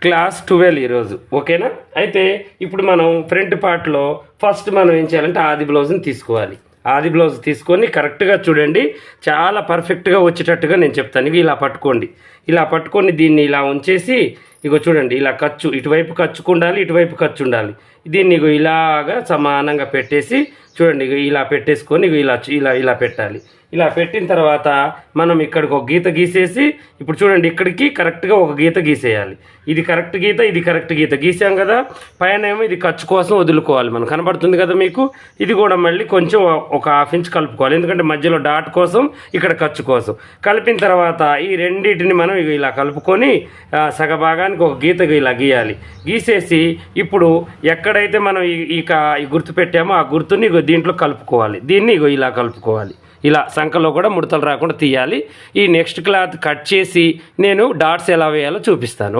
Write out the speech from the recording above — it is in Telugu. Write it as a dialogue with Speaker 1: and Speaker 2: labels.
Speaker 1: క్లాస్ 12 ఈరోజు. ఓకేనా? అయితే ఇప్పుడు మనం ఫ్రంట్ పార్ట్లో ఫస్ట్ మనం ఏం చేయాలంటే ఆది బ్లౌజ్ని తీసుకోవాలి. ఆది బ్లౌజ్ తీసుకొని కరెక్ట్గా చూడండి, చాలా పర్ఫెక్ట్గా వచ్చేటట్టుగా నేను చెప్తాను. ఇవి ఇలా పట్టుకోండి, ఇలా పట్టుకొని దీన్ని ఇలా ఉంచేసి ఇగో చూడండి, ఇలా ఖర్చు ఇటువైపు ఖర్చుకు ఉండాలి, ఇటువైపు ఖర్చు ఉండాలి. దీన్ని ఇగో ఇలాగా సమానంగా పెట్టేసి చూడండి, ఇగో ఇలా పెట్టేసుకొని ఇగో ఇలా ఇలా ఇలా పెట్టాలి. ఇలా పెట్టిన తర్వాత మనం ఇక్కడికి ఒక గీత గీసేసి ఇప్పుడు చూడండి, ఇక్కడికి కరెక్ట్గా ఒక గీత గీసేయాలి. ఇది కరెక్ట్ గీత, ఇది కరెక్ట్ గీత గీసాం కదా. పైన ఏమో ఇది ఖర్చు కోసం వదులుకోవాలి, మనకు కనబడుతుంది కదా మీకు. ఇది కూడా మళ్ళీ కొంచెం ఒక ½ ఇంచ్ కలుపుకోవాలి, ఎందుకంటే మధ్యలో డాట్ కోసం, ఇక్కడ ఖర్చు కోసం. కలిపిన తర్వాత ఈ రెండింటిని మనం ఇలా కలుపుకొని సగభాగానికి ఒక గీత ఇలా గీయాలి. గీసేసి ఇప్పుడు ఎక్కడైతే మనం ఈ గుర్తు పెట్టామో ఆ గుర్తుని దీంట్లో కలుపుకోవాలి. దీన్ని ఇలా కలుపుకోవాలి. ఇలా సంఖలో కూడా ముడతలు రాకుండా తీయాలి. ఈ నెక్స్ట్ క్లాత్ కట్ చేసి నేను డాట్స్ ఎలా వేయాలో చూపిస్తాను.